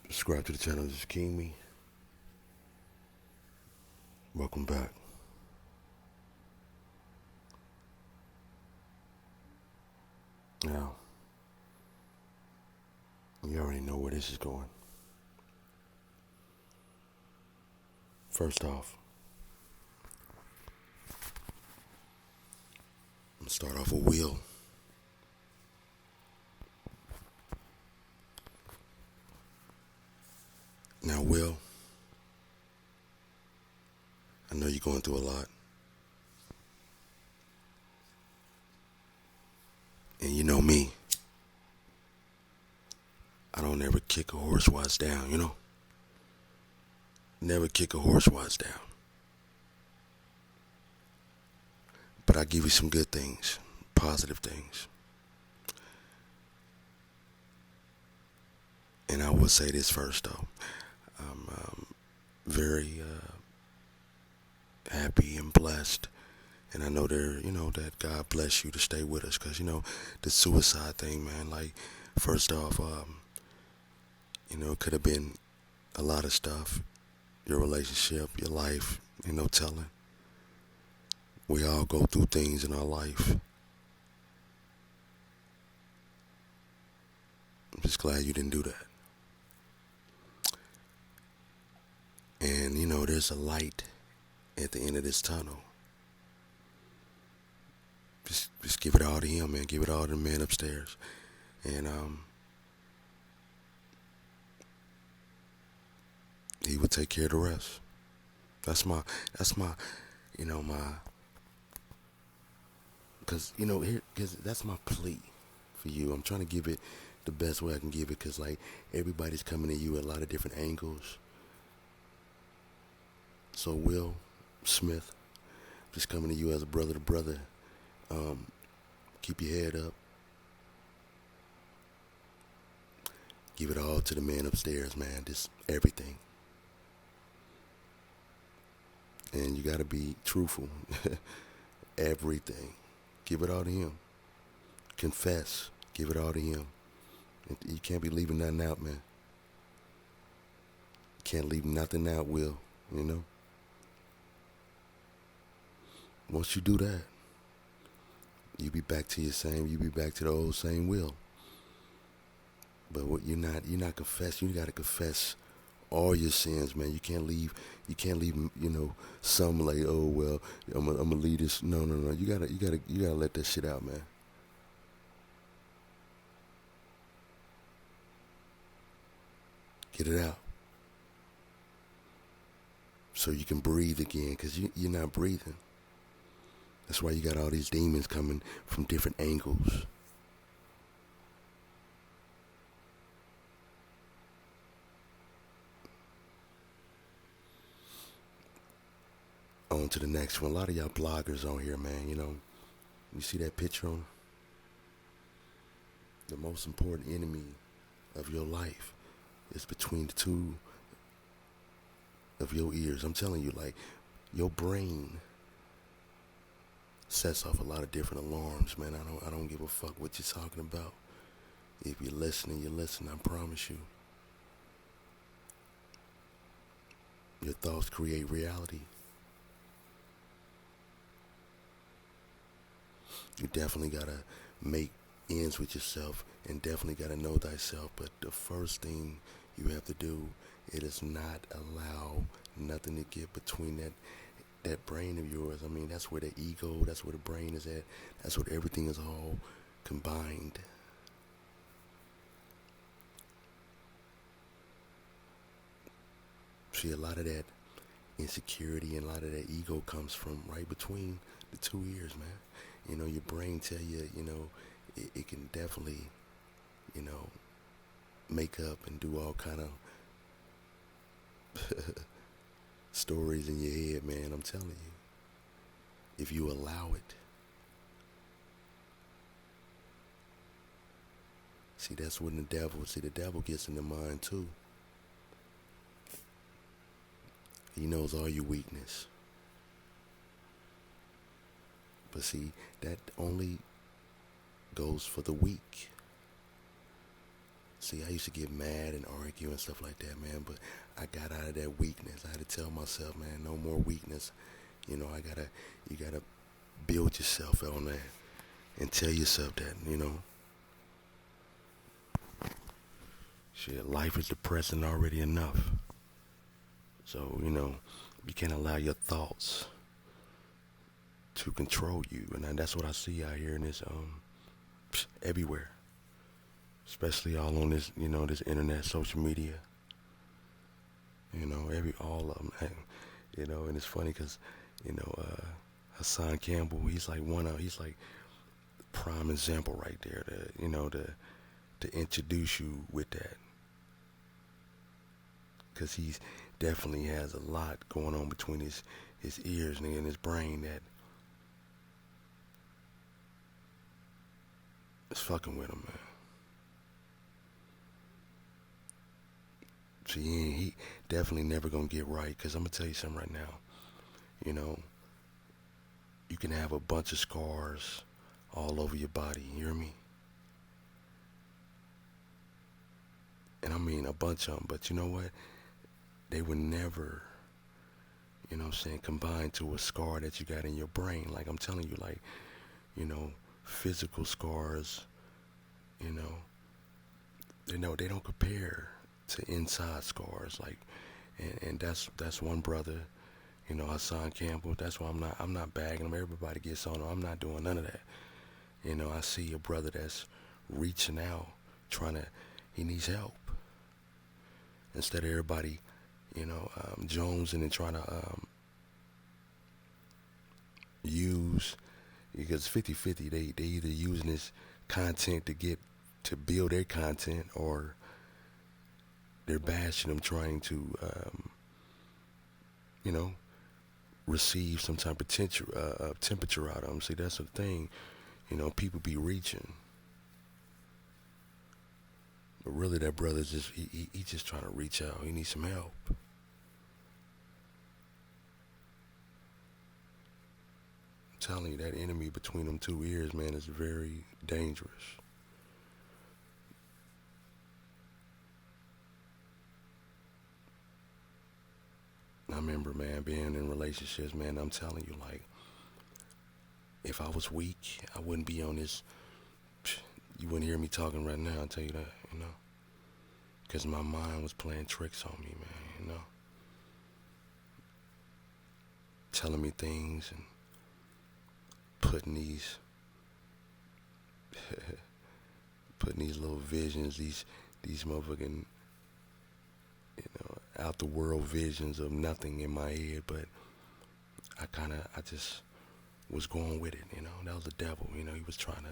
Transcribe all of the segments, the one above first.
Subscribe to the channel. This is King Me. Welcome back. Now, you already know where this is going. First off, I'm gonna start off with Will. Now, Will, I know you're going through a lot. And you know me, I don't ever kick a horse while it's down, Never kick a horse while it's down. But I give you some good things, positive things. And I will say this first, though. I'm very happy and blessed. And I know that God bless you to stay with us. Because, the suicide thing, man, like, first off, it could have been a lot of stuff. Your relationship, your life, no telling. We all go through things in our life. I'm just glad you didn't do that. And, there's a light at the end of this tunnel. Just give it all to him, man. Give it all to the man upstairs. And he would take care of the rest. That's my cause that's my plea for you. I'm trying to give it the best way I can give it, cause like everybody's coming at you at a lot of different angles. So Will Smith, just coming to you as a brother to brother. Keep your head up. Give it all to the man upstairs, man. Just everything. And you gotta be truthful. Everything. Give it all to him. Confess. Give it all to him. You can't be leaving nothing out, man. Can't leave nothing out, Will. Once you do that, you be back to the old same Will. But what you're not confessing. You gotta confess all your sins, man. You can't leave, some like, oh well, I'm gonna leave this. No. You gotta let that shit out, man. Get it out. So you can breathe again, because you're not breathing. That's why you got all these demons coming from different angles. On to the next one. A lot of y'all bloggers on here, man. You see that picture on the most important enemy of your life is between the two of your ears. I'm telling you, like, your brain sets off a lot of different alarms, man. I don't give a fuck what you're talking about. If you're listening, you listen, I promise you. Your thoughts create reality. You definitely gotta make ends with yourself and definitely gotta know thyself. But the first thing you have to do, it is not allow nothing to get between that brain of yours. I mean, that's where the ego, that's where the brain is at. That's where everything is all combined. See, a lot of that insecurity and a lot of that ego comes from right between the two ears, man. Your brain tell you, it can definitely, make up and do all kind of stories in your head, man. I'm telling you. If you allow it. See, that's when the devil gets in the mind too. He knows all your weakness. But see, that only goes for the weak. See, I used to get mad and argue and stuff like that, man. But I got out of that weakness. I had to tell myself, man, no more weakness. You gotta build yourself on that and tell yourself that, shit, life is depressing already enough. So, you can't allow your thoughts to control you. And that's what I see out here in this, everywhere. Especially all on this, this internet, social media. All of them. And it's funny because, you know, uh, Hassan Campbell, he's like prime example right there to introduce you with that. Because he's definitely has a lot going on between his ears and his brain that is fucking with him, man. So he definitely never gonna get right. Cause I'm gonna tell you something right now. You know, you can have a bunch of scars all over your body. You hear me? And I mean a bunch of them. But you know what? They would never, combine to a scar that you got in your brain. Like I'm telling you, like, physical scars, you know, they don't compare to inside scars. Like, and that's one brother, Hassan Campbell. That's why I'm not bagging him. Everybody gets on him. I'm not doing none of that. I see a brother that's reaching out, he needs help. Instead of everybody, Jones and then trying to use, because 50-50, they either using this content to build their content, or they're bashing them, trying to you know receive some type of temperature out of them. See, that's the thing. People be reaching, but really that brother's just he just trying to reach out. He needs some help. I'm telling you, that enemy between them two ears, man, is very dangerous. I remember, man, being in relationships, man. I'm telling you, like, if I was weak, I wouldn't be on this. You wouldn't hear me talking right now. I'll tell you that, because my mind was playing tricks on me, man. Telling me things and putting these putting these little visions, these motherfucking, out the world visions of nothing in my head. But I just was going with it. That was the devil. He was trying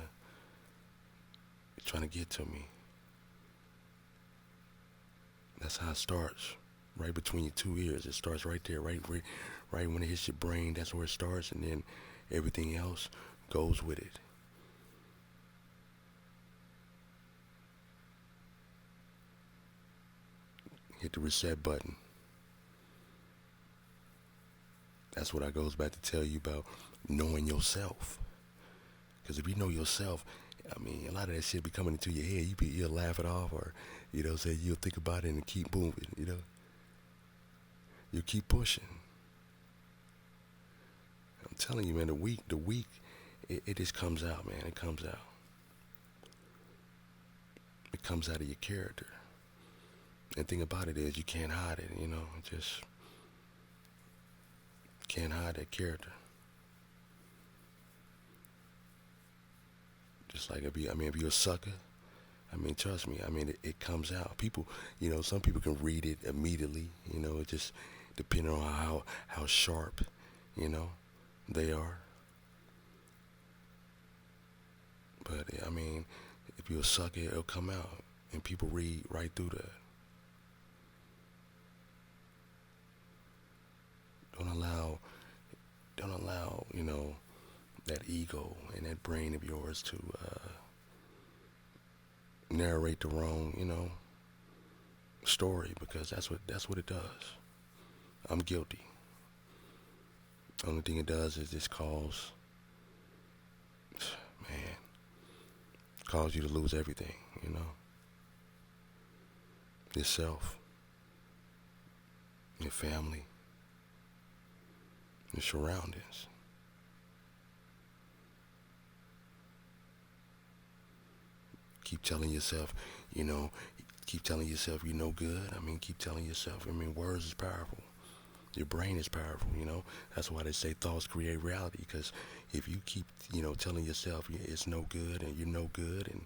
to get to me. That's how it starts, right between your two ears. It starts right there, right when it hits your brain. That's where it starts, and then everything else goes with it. Hit the reset button. That's what I goes back to tell you about knowing yourself. Because if you know yourself, I mean, a lot of that shit be coming into your head. You'll laugh it off, or say you'll think about it and keep moving. You keep pushing. I'm telling you, man, the weak, it just comes out, man. It comes out. It comes out of your character. And the thing about it is, you can't hide it. Just can't hide that character. Just like if you're a sucker, trust me, it comes out. People, some people can read it immediately, it just depending on how sharp, they are. But if you're a sucker, it'll come out, and people read right through that. Don't allow, that ego and that brain of yours to narrate the wrong, story, because that's what it does. I'm guilty. Only thing it does is just cause you to lose everything. yourself, your family, your surroundings. Keep telling yourself, you know, keep telling yourself you're no good. I mean, keep telling yourself. I mean, words is powerful. Your brain is powerful, you know. That's why they say thoughts create reality. Because if you keep, telling yourself it's no good and you're no good, and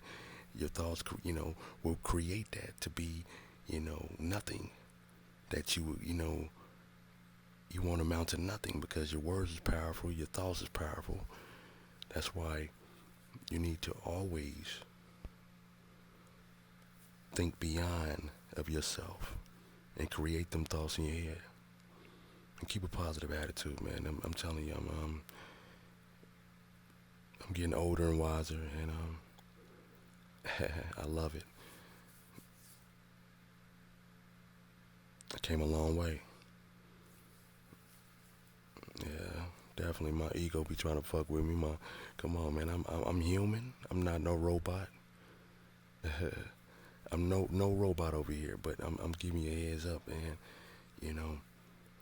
your thoughts, will create that to be, nothing. That you won't amount to nothing because your words is powerful, your thoughts is powerful. That's why you need to always think beyond of yourself and create them thoughts in your head and keep a positive attitude, man. I'm telling you, I'm getting older and wiser, and I love it. I came a long way. Yeah, definitely. My ego be trying to fuck with me. Come on, man. I'm human. I'm not no robot. I'm no robot over here. But I'm giving you a heads up, man. You know,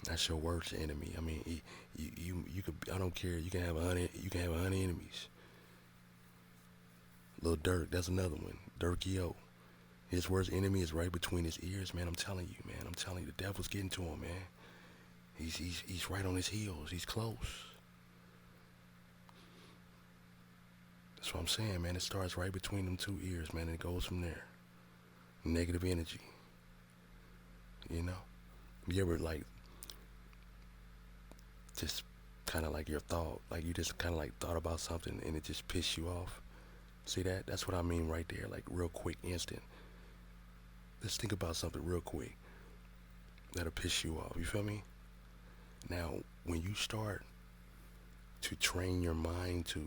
that's your worst enemy. I mean, you could. I don't care. You can have 100. You can have 100 enemies. Lil Durk, that's another one. Durkio. His worst enemy is right between his ears, man. I'm telling you, man. I'm telling you, the devil's getting to him, man. He's right on his heels. He's close. That's what I'm saying, man. It starts right between them two ears, man, and it goes from there. Negative energy. You know? You ever, like, just kind of like your thought, like you just kind of like thought about something and it just pissed you off? See that? That's what I mean right there, like real quick, instant. Just think about something real quick that'll piss you off. You feel me? Now, when you start to train your mind to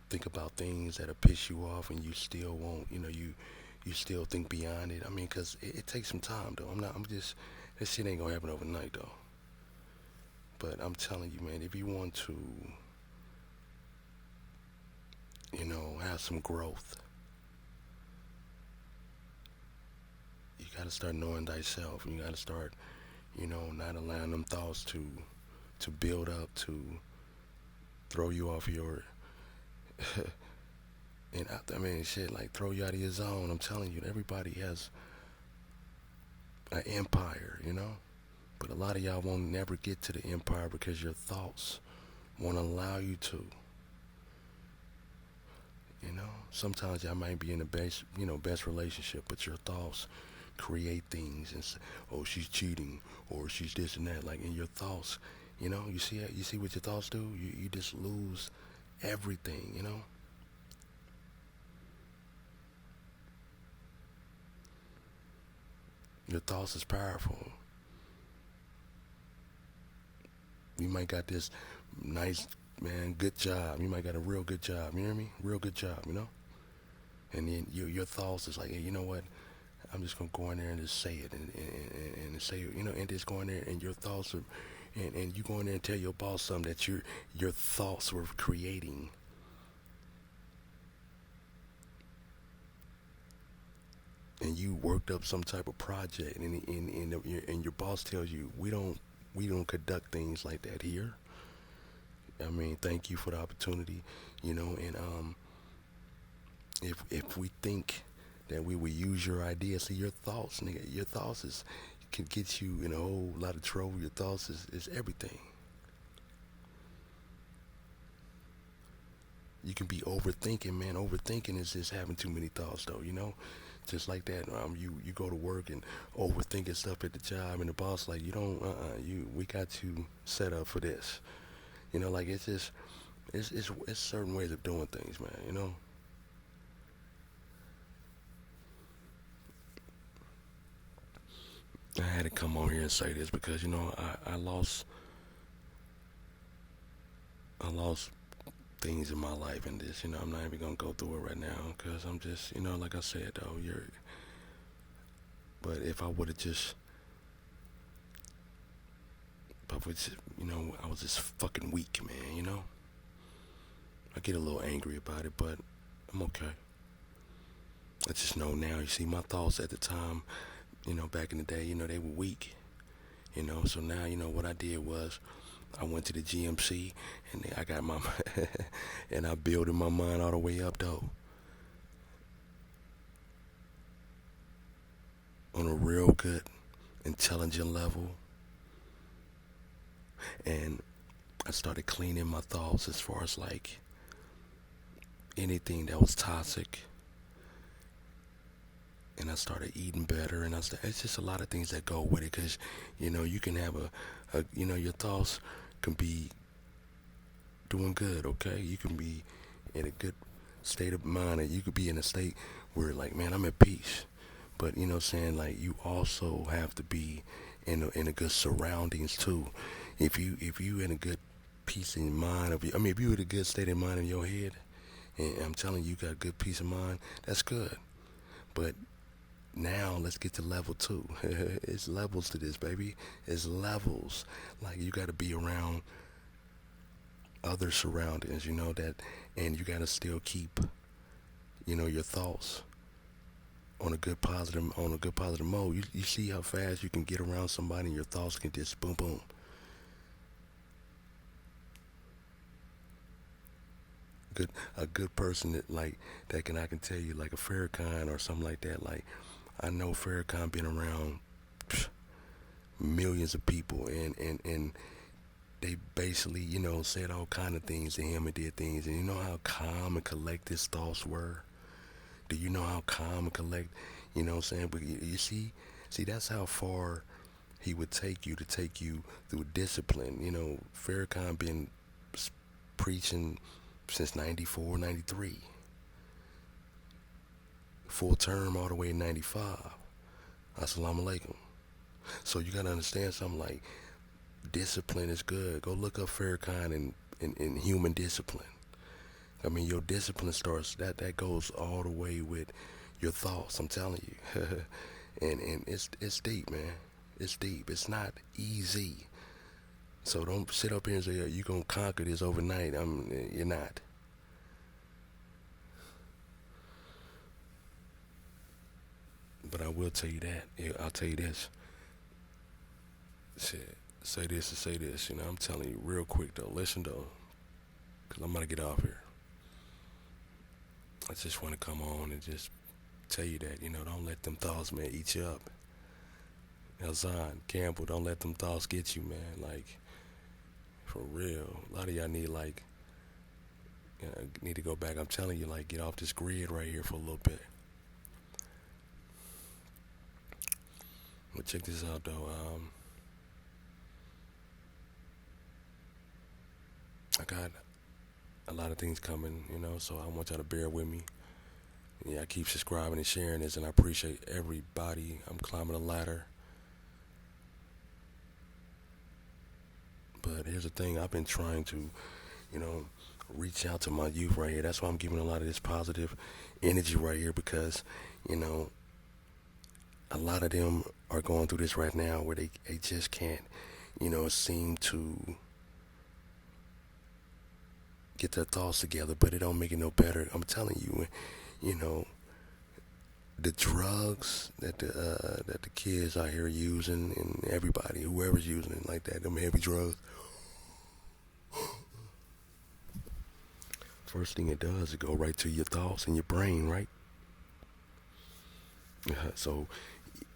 think about things that'll piss you off and you still won't, you still think beyond it. I mean, because it takes some time, though. This shit ain't gonna happen overnight, though. But I'm telling you, man, if you want to, have some growth, you gotta start knowing thyself. You gotta start, not allowing them thoughts to build up, to throw you off your and I mean shit, like throw you out of your zone. I'm telling you, everybody has an empire, but a lot of y'all won't never get to the empire because your thoughts won't allow you to. Sometimes y'all might be in the best relationship, but your thoughts create things and say, oh, she's cheating or she's this and that. Like in your thoughts, you see it. You see what your thoughts do. You just lose everything. Your thoughts is powerful. You might got this nice, man, good job. You might got a real good job. You hear me? Real good job. And then your thoughts is like, hey, you know what? I'm just gonna go in there and just say it and say it, and just go in there and your thoughts are, and you go in there and tell your boss something that your thoughts were creating. And you worked up some type of project, and your boss tells you we don't conduct things like that here. I mean, thank you for the opportunity, and if we think that we would use your idea, see your thoughts, nigga, your thoughts can get you in a whole lot of trouble. Your thoughts is everything. You can be overthinking, man. Overthinking is just having too many thoughts, though, Just like that, you go to work and overthinking stuff at the job, and the boss like, you don't, we got you set up for this, like it's just, it's certain ways of doing things, man, I had to come on here and say this because I lost things in my life, and this, I'm not even gonna go through it right now because I'm just, like I said, though, but if I would have just, I was just fucking weak, man, I get a little angry about it, but I'm okay. I just know now, you see, my thoughts at the time, back in the day, they were weak. So now, what I did was I went to the GMC and I got my and I building my mind all the way up though, on a real good, intelligent level, and I started cleaning my thoughts as far as like anything that was toxic, and I started eating better, and it's just a lot of things that go with it, because you can have your thoughts can be doing good, okay? You can be in a good state of mind, and you could be in a state where like, man, I'm at peace. But saying, like, you also have to be in a good surroundings too. If you in a good peace in mind of you, I mean, if you in a good state of mind in your head, and I'm telling you, you got good peace of mind, that's good. But now let's get to level two. It's levels to this, baby. It's levels. Like, you got to be around other surroundings, that, and you got to still keep, your thoughts on a good positive mode. You see how fast you can get around somebody and your thoughts can just boom boom. A good person that I can tell you, like a Farrakhan or something like that. Like, I know Farrakhan been around millions of people, and they basically, said all kind of things to him and did things. And you know how calm and collected his thoughts were? Do you know how calm and collect, what I'm saying? But you see, that's how far he would take you, to take you through discipline. Farrakhan been preaching since 94, 93, full term all the way in 95. Assalamu alaikum. So you gotta understand something, like, discipline is good. Go look up Farrakhan in human discipline. I mean, your discipline starts, that goes all the way with your thoughts. I'm telling you, and it's deep, man. It's deep. It's not easy. So don't sit up here and say, "Yeah, you gonna conquer this overnight." You're not. But I will tell you that. Yeah, I'll tell you this. Shit, say this and say this. I'm telling you real quick though. Listen though, cause I'm gonna get off here. I just want to come on and just tell you that, don't let them thoughts, man, eat you up. Elzon, Campbell, don't let them thoughts get you, man. Like, for real. A lot of y'all need to go back. I'm telling you, like, get off this grid right here for a little bit. But check this out, though. I got a lot of things coming, so I want y'all to bear with me. Yeah, I keep subscribing and sharing this, and I appreciate everybody. I'm climbing the ladder. But here's the thing, I've been trying to, reach out to my youth right here. That's why I'm giving a lot of this positive energy right here, because, a lot of them are going through this right now where they just can't, seem to get their thoughts together, but it don't make it no better. I'm telling you, you know, the drugs that the kids out here using, and everybody, whoever's using it like that, them heavy drugs. First thing it does is go right to your thoughts and your brain, right? So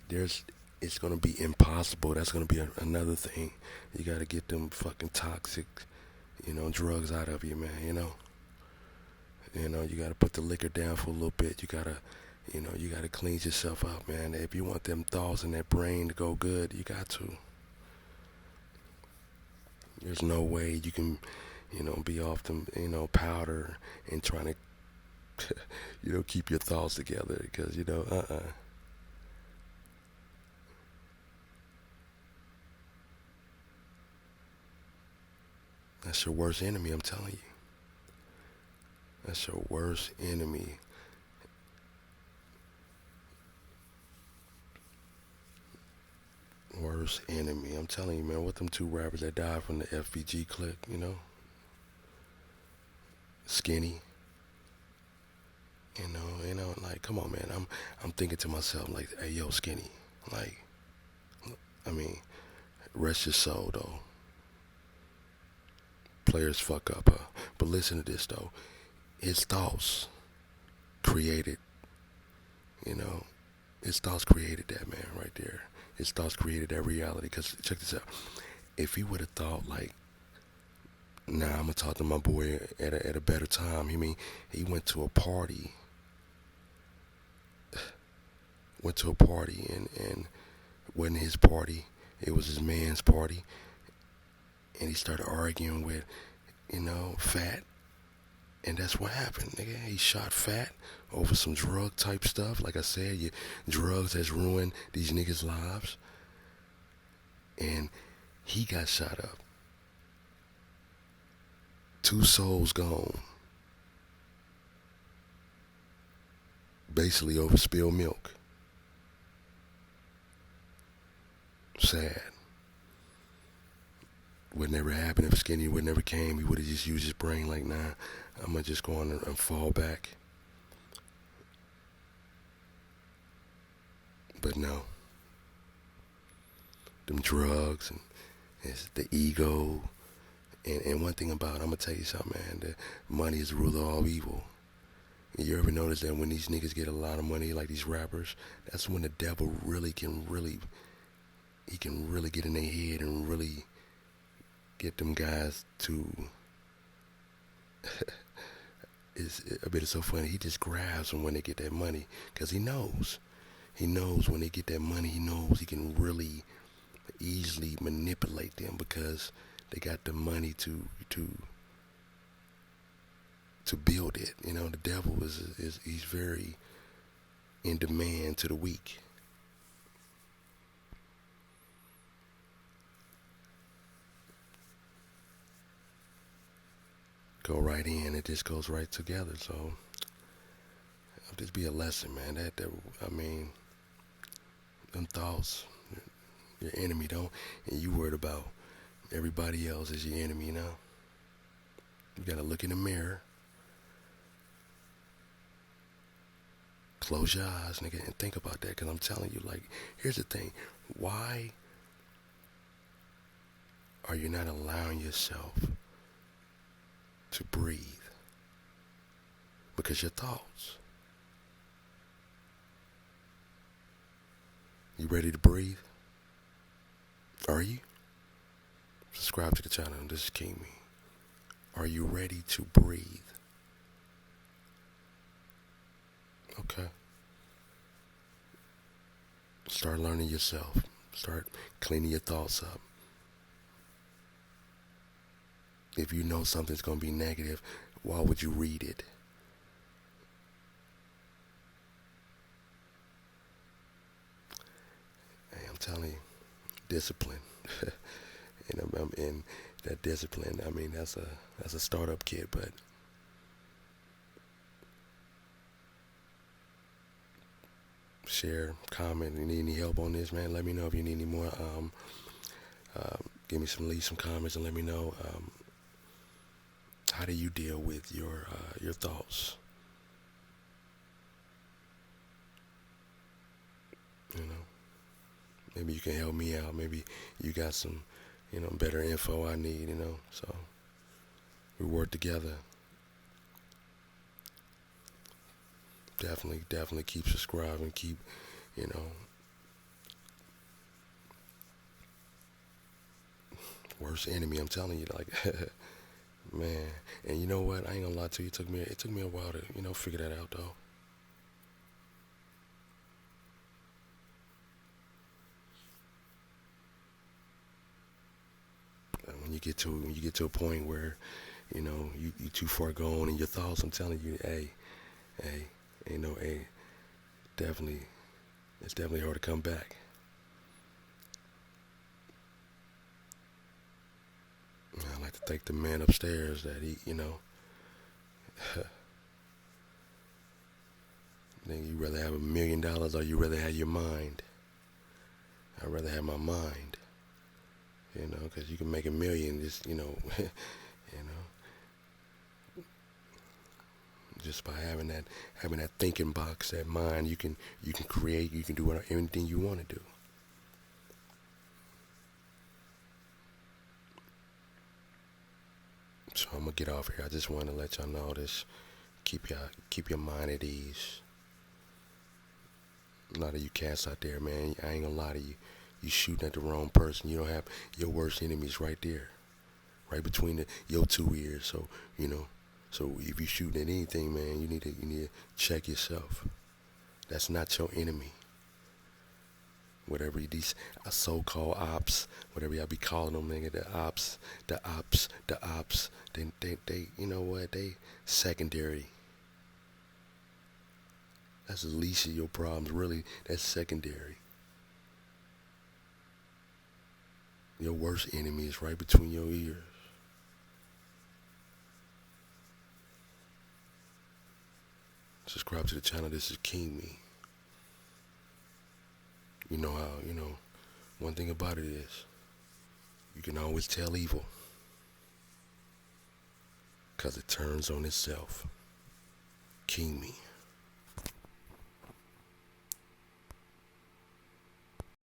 it's gonna be impossible. That's gonna be another thing. You gotta get them fucking toxic, drugs out of you, man. You gotta put the liquor down for a little bit. You gotta clean yourself up, man. If you want them thoughts and that brain to go good, you got to. There's no way you can, be off them, powder and trying to, keep your thoughts together, because, That's your worst enemy, I'm telling you. That's your worst enemy. Worst enemy. I'm telling you, man, what them two rappers that died from the FBG clique, Skinny. Like, come on, man. I'm thinking to myself, like, hey, yo, Skinny. Like, I mean, rest your soul though. Players fuck up, but listen to this though. His thoughts created, you know, his thoughts created that man right there. His thoughts created that reality. Cause check this out. If he would have thought like, nah, I'm gonna talk to my boy at a better time. He went to a party, and wasn't his party. It was his man's party, and he started arguing with, Fat, and that's what happened, nigga. He shot Fat over some drug type stuff. Like I said, drugs has ruined these niggas' lives, and he got shot up. Two souls gone, basically over spilled milk. Sad. Would never happen if Skinny would never came. He would have just used his brain like, nah, I'm gonna just go on and fall back. But no, them drugs and it's the ego. And one thing about it, I'm gonna tell you something, man. The money is the root of all evil. You ever notice that when these niggas get a lot of money, like these rappers, that's when the devil he can really get in their head and really get them guys to. I bet it's so funny. He just grabs them when they get that money, cause he knows. He knows when they get that money. He knows he can really easily manipulate them because they got the money to build it. The devil is he's very in demand to the weak. Go right in, it just goes right together. So it'll just be a lesson, man. That I mean, them thoughts, your enemy don't, and you worried about everybody else as your enemy. You gotta look in the mirror, close your eyes, nigga, and think about that. Because I'm telling you, like, here's the thing: why are you not allowing yourself to breathe? Because your thoughts. You ready to breathe? Are you? Subscribe to the channel. This is King Me. Are you ready to breathe? Okay. Start learning yourself. Start cleaning your thoughts up. If you know something's going to be negative, why would you read it? Hey, I'm telling you, discipline. and that discipline, I mean, that's a startup kit, but share, comment. You need any help on this, man? Let me know if you need any more. Leave some comments and let me know. How do you deal with your thoughts? Maybe you can help me out. Maybe you got some, better info I need. So we work together. Definitely keep subscribing. Keep, worst enemy. I'm telling you, like. Man, and you know what? I ain't gonna lie to you. It took me a while to, figure that out though. When you get to a point where, you too far gone in your thoughts, I'm telling you, hey, definitely, it's definitely hard to come back. I like to thank the man upstairs that he, think you rather have $1,000,000 or you rather have your mind. I'd rather have my mind, because you can make 1,000,000 just, just by having that thinking box, that mind. You can create, you can do anything you want to do. So I'm gonna get off here. I just want to let y'all know this. Keep your mind at ease. A lot of you cats out there, man. I ain't gonna lie to you. You shooting at the wrong person. You don't have your worst enemies right there, right between your two ears. So you know. So if you shooting at anything, man, you need to check yourself. That's not your enemy. Whatever these so-called ops, whatever y'all be calling them, nigga, the ops. They, you know what? They secondary. That's the least of your problems, really. That's secondary. Your worst enemy is right between your ears. Subscribe to the channel. This is King Me. You know how, one thing about it is, you can always tell evil, because it turns on itself. King Me.